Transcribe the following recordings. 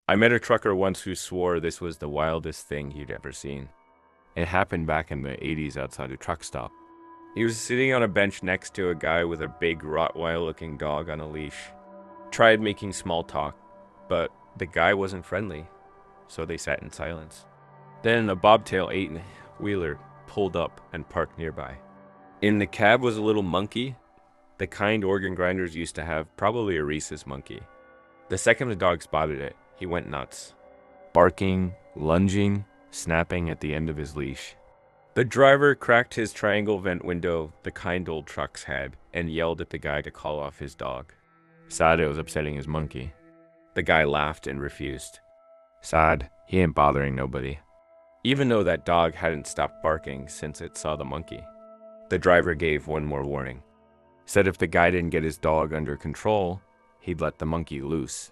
I met a trucker once who swore this was the wildest thing he'd ever seen. It happened back in the 80s outside a truck stop. He was sitting on a bench next to a guy with a big Rottweiler-looking dog on a leash. Tried making small talk, but the guy wasn't friendly, so they sat in silence. Then a bobtail 8-wheeler pulled up and parked nearby. In the cab was a little monkey, the kind organ grinders used to have, probably a rhesus monkey. The second the dog spotted it, he went nuts. Barking, lunging, snapping at the end of his leash. The driver cracked his triangle vent window the kind old trucks had and yelled at the guy to call off his dog. Sad it was upsetting his monkey. The guy laughed and refused. Sad, he ain't bothering nobody. Even though that dog hadn't stopped barking since it saw the monkey. The driver gave one more warning. Said if the guy didn't get his dog under control, he'd let the monkey loose.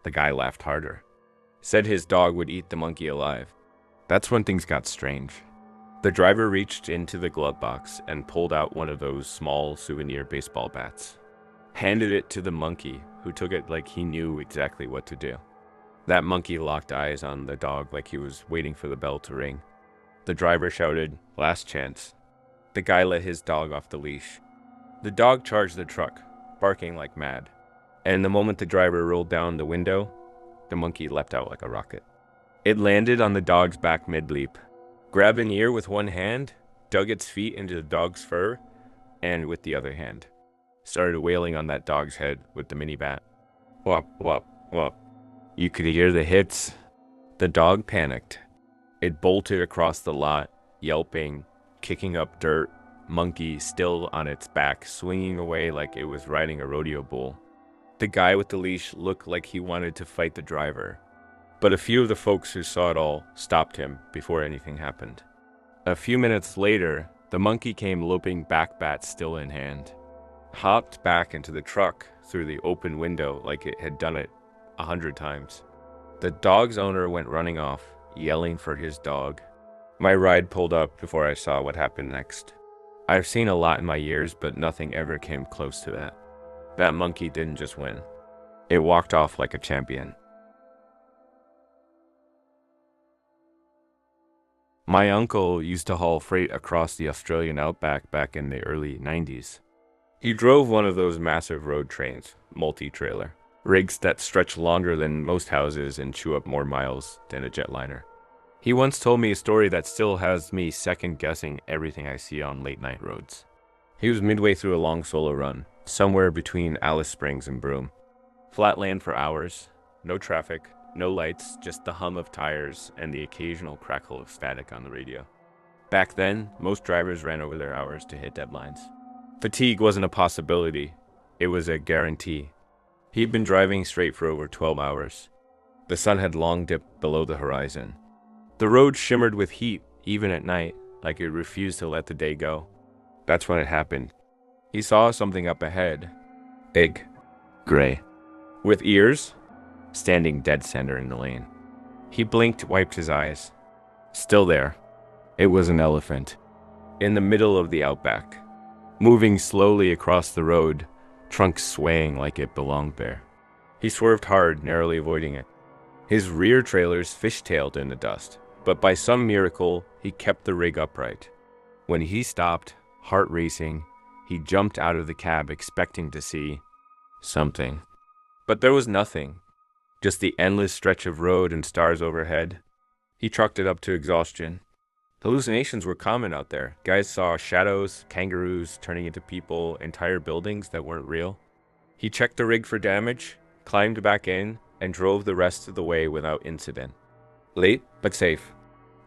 The guy laughed harder. Said his dog would eat the monkey alive. That's when things got strange. The driver reached into the glove box and pulled out one of those small souvenir baseball bats. Handed it to the monkey, who took it like he knew exactly what to do. That monkey locked eyes on the dog like he was waiting for the bell to ring. The driver shouted, "Last chance." The guy let his dog off the leash. The dog charged the truck, barking like mad. And the moment the driver rolled down the window, the monkey leapt out like a rocket. It landed on the dog's back mid-leap, grabbed an ear with one hand, dug its feet into the dog's fur, and with the other hand, started wailing on that dog's head with the mini bat. Whop, whop, whop. You could hear the hits. The dog panicked. It bolted across the lot, yelping, kicking up dirt, monkey still on its back, swinging away like it was riding a rodeo bull. The guy with the leash looked like he wanted to fight the driver, but a few of the folks who saw it all stopped him before anything happened. A few minutes later, the monkey came loping back, bat still in hand, hopped back into the truck through the open window like it had done it 100 times. The dog's owner went running off, yelling for his dog. My ride pulled up before I saw what happened next. I've seen a lot in my years, but nothing ever came close to that. That monkey didn't just win. It walked off like a champion. My uncle used to haul freight across the Australian outback back in the early 90s. He drove one of those massive road trains, multi-trailer, rigs that stretch longer than most houses and chew up more miles than a jetliner. He once told me a story that still has me second-guessing everything I see on late-night roads. He was midway through a long solo run, somewhere between Alice Springs and Broome. Flat land for hours, no traffic, no lights, just the hum of tires and the occasional crackle of static on the radio. Back then, most drivers ran over their hours to hit deadlines. Fatigue wasn't a possibility, it was a guarantee. He'd been driving straight for over 12 hours. The sun had long dipped below the horizon. The road shimmered with heat, even at night, like it refused to let the day go. That's when it happened. He saw something up ahead. Big. Gray. With ears. Standing dead center in the lane. He blinked, wiped his eyes. Still there. It was an elephant. In the middle of the outback. Moving slowly across the road, trunk swaying like it belonged there. He swerved hard, narrowly avoiding it. His rear trailers fishtailed in the dust, but by some miracle, he kept the rig upright. When he stopped, heart racing, he jumped out of the cab expecting to see something. But there was nothing, just the endless stretch of road and stars overhead. He trucked it up to exhaustion. Hallucinations were common out there. Guys saw shadows, kangaroos turning into people, entire buildings that weren't real. He checked the rig for damage, climbed back in, and drove the rest of the way without incident. Late, but safe.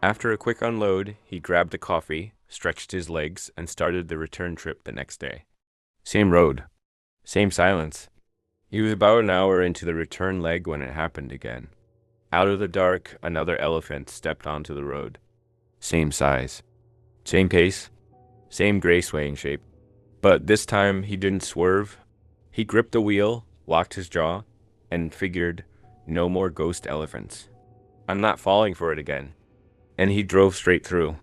After a quick unload, he grabbed a coffee, stretched his legs, and started the return trip the next day. Same road. Same silence. He was about an hour into the return leg when it happened again. Out of the dark, another elephant stepped onto the road. Same size. Same pace. Same gray swaying shape. But this time, he didn't swerve. He gripped the wheel, locked his jaw, and figured, no more ghost elephants. I'm not falling for it again. And he drove straight through.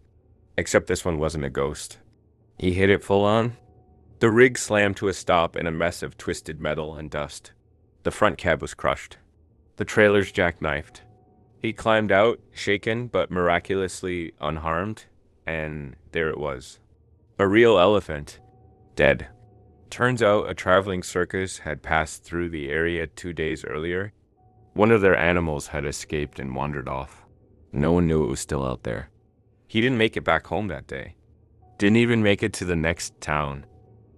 Except this one wasn't a ghost. He hit it full on. The rig slammed to a stop in a mess of twisted metal and dust. The front cab was crushed. The trailer's jackknifed. He climbed out, shaken but miraculously unharmed, and there it was. A real elephant, dead. Turns out a traveling circus had passed through the area 2 days earlier. One of their animals had escaped and wandered off. No one knew it was still out there. He didn't make it back home that day. Didn't even make it to the next town.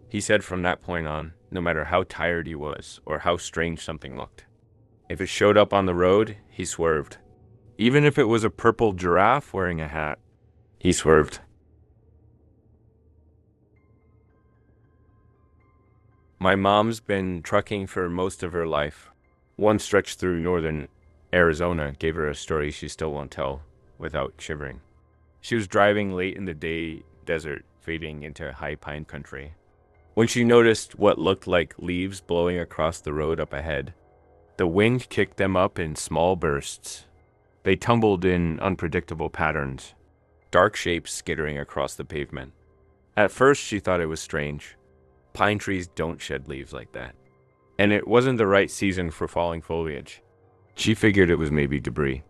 He said from that point on, no matter how tired he was or how strange something looked, if it showed up on the road, he swerved. Even if it was a purple giraffe wearing a hat, he swerved. My mom's been trucking for most of her life. One stretch through northern Arizona gave her a story she still won't tell without shivering. She was driving late in the day desert, fading into high pine country, when she noticed what looked like leaves blowing across the road up ahead. The wind kicked them up in small bursts. They tumbled in unpredictable patterns, dark shapes skittering across the pavement. At first, she thought it was strange. Pine trees don't shed leaves like that. And it wasn't the right season for falling foliage. She figured it was maybe debris,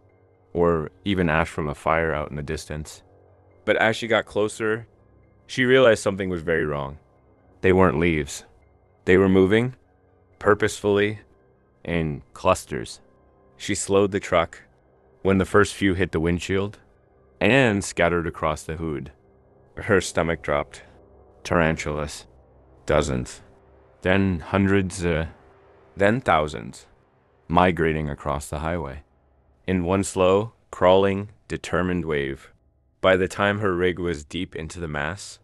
or even ash from a fire out in the distance. But as she got closer, she realized something was very wrong. They weren't leaves. They were moving, purposefully, in clusters. She slowed the truck when the first few hit the windshield and scattered across the hood. Her stomach dropped. Tarantulas. Dozens. Then hundreds, then thousands, migrating across the highway. In one slow, crawling, determined wave. By the time her rig was deep into the mass,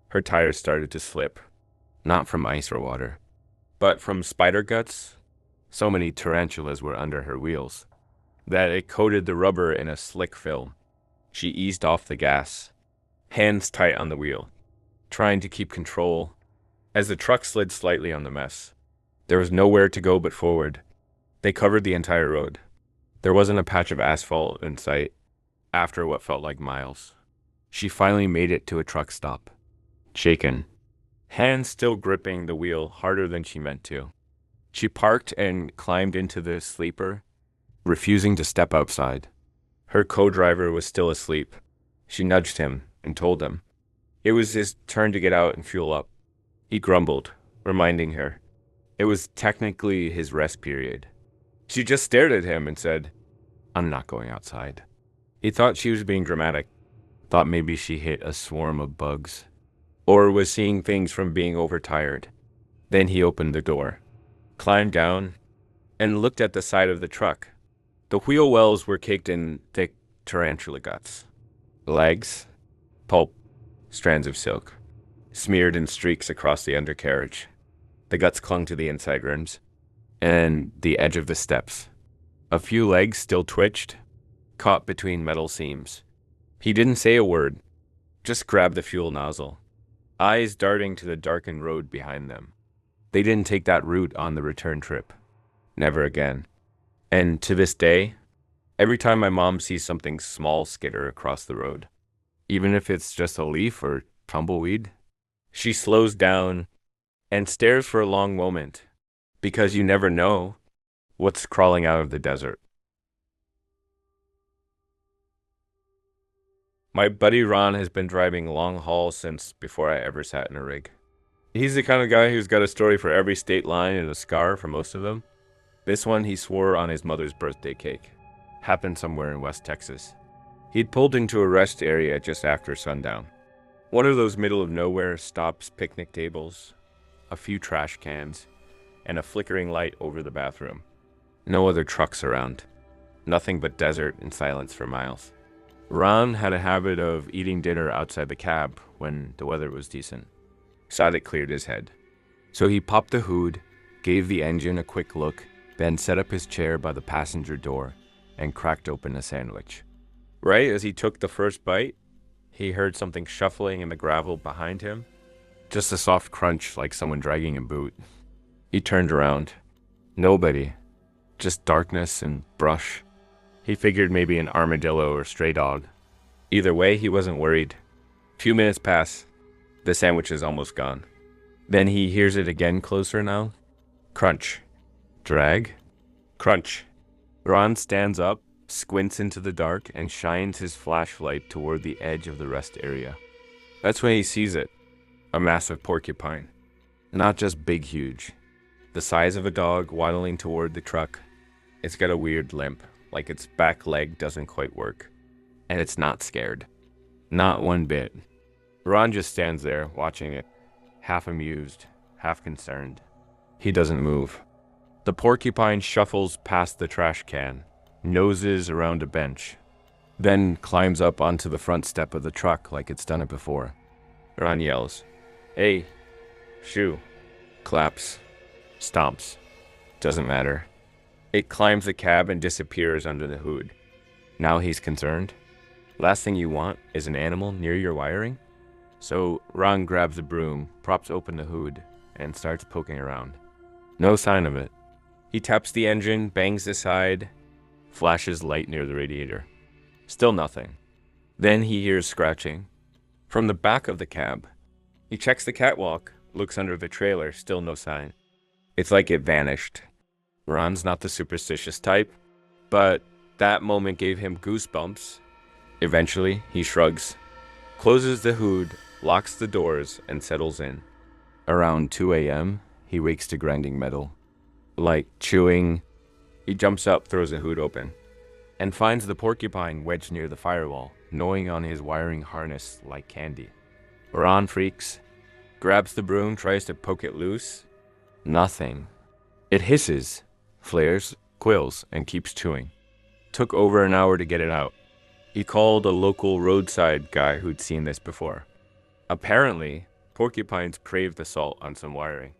her tires started to slip. Not from ice or water, but from spider guts. So many tarantulas were under her wheels that it coated the rubber in a slick film. She eased off the gas, hands tight on the wheel, trying to keep control as the truck slid slightly on the mess. There was nowhere to go but forward. They covered the entire road. There wasn't a patch of asphalt in sight after what felt like miles. She finally made it to a truck stop, shaken, hands still gripping the wheel harder than she meant to. She parked and climbed into the sleeper, refusing to step outside. Her co-driver was still asleep. She nudged him and told him it was his turn to get out and fuel up. He grumbled, reminding her it was technically his rest period. She just stared at him and said, "I'm not going outside." He thought she was being dramatic, thought maybe she hit a swarm of bugs, or was seeing things from being overtired. Then he opened the door, climbed down, and looked at the side of the truck. The wheel wells were caked in thick tarantula guts. Legs, pulp, strands of silk, smeared in streaks across the undercarriage. The guts clung to the inside rims and the edge of the steps. A few legs still twitched, caught between metal seams. He didn't say a word, just grabbed the fuel nozzle, eyes darting to the darkened road behind them. They didn't take that route on the return trip. Never again. And to this day, every time my mom sees something small skitter across the road, even if it's just a leaf or tumbleweed, she slows down and stares for a long moment, because you never know what's crawling out of the desert. My buddy Ron has been driving long haul since before I ever sat in a rig. He's the kind of guy who's got a story for every state line and a scar for most of them. This one he swore on his mother's birthday cake. Happened somewhere in West Texas. He'd pulled into a rest area just after sundown. One of those middle of nowhere stops, picnic tables, a few trash cans, and a flickering light over the bathroom. No other trucks around. Nothing but desert and silence for miles. Ron had a habit of eating dinner outside the cab when the weather was decent. Thought it cleared his head. So he popped the hood, gave the engine a quick look, then set up his chair by the passenger door and cracked open a sandwich. Right as he took the first bite, he heard something shuffling in the gravel behind him. Just a soft crunch like someone dragging a boot. He turned around. Nobody. Just darkness and brush. He figured maybe an armadillo or stray dog. Either way, he wasn't worried. Few minutes pass. The sandwich is almost gone. Then he hears it again closer now. Crunch. Drag. Crunch. Ron stands up, squints into the dark, and shines his flashlight toward the edge of the rest area. That's when he sees it. A massive porcupine. Not just big huge. The size of a dog waddling toward the truck. It's got a weird limp, like its back leg doesn't quite work. And it's not scared. Not one bit. Ron just stands there, watching it, half amused, half concerned. He doesn't move. The porcupine shuffles past the trash can, noses around a bench, then climbs up onto the front step of the truck like it's done it before. Ron yells, "Hey, shoo," claps, stomps. Doesn't matter. It climbs the cab and disappears under the hood. Now he's concerned. Last thing you want is an animal near your wiring? So Ron grabs a broom, props open the hood, and starts poking around. No sign of it. He taps the engine, bangs the side, flashes light near the radiator. Still nothing. Then he hears scratching. From the back of the cab. He checks the catwalk, looks under the trailer, still no sign. It's like it vanished. Ron's not the superstitious type, but that moment gave him goosebumps. Eventually, he shrugs, closes the hood, locks the doors, and settles in. Around 2 a.m., he wakes to grinding metal. Like chewing. He jumps up, throws the hood open, and finds the porcupine wedged near the firewall, gnawing on his wiring harness like candy. Ron freaks, grabs the broom, tries to poke it loose. Nothing. It hisses, flares, quills, and keeps chewing. Took over an hour to get it out. He called a local roadside guy who'd seen this before. Apparently, porcupines crave the salt on some wiring.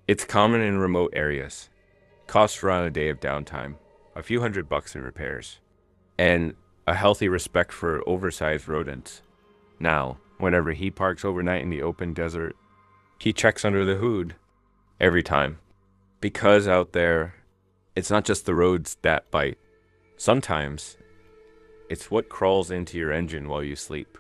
It's common in remote areas. Costs around a day of downtime, a few $100 in repairs, and a healthy respect for oversized rodents. Now, whenever he parks overnight in the open desert, he checks under the hood. Every time. Because out there, it's not just the roads that bite. Sometimes, it's what crawls into your engine while you sleep.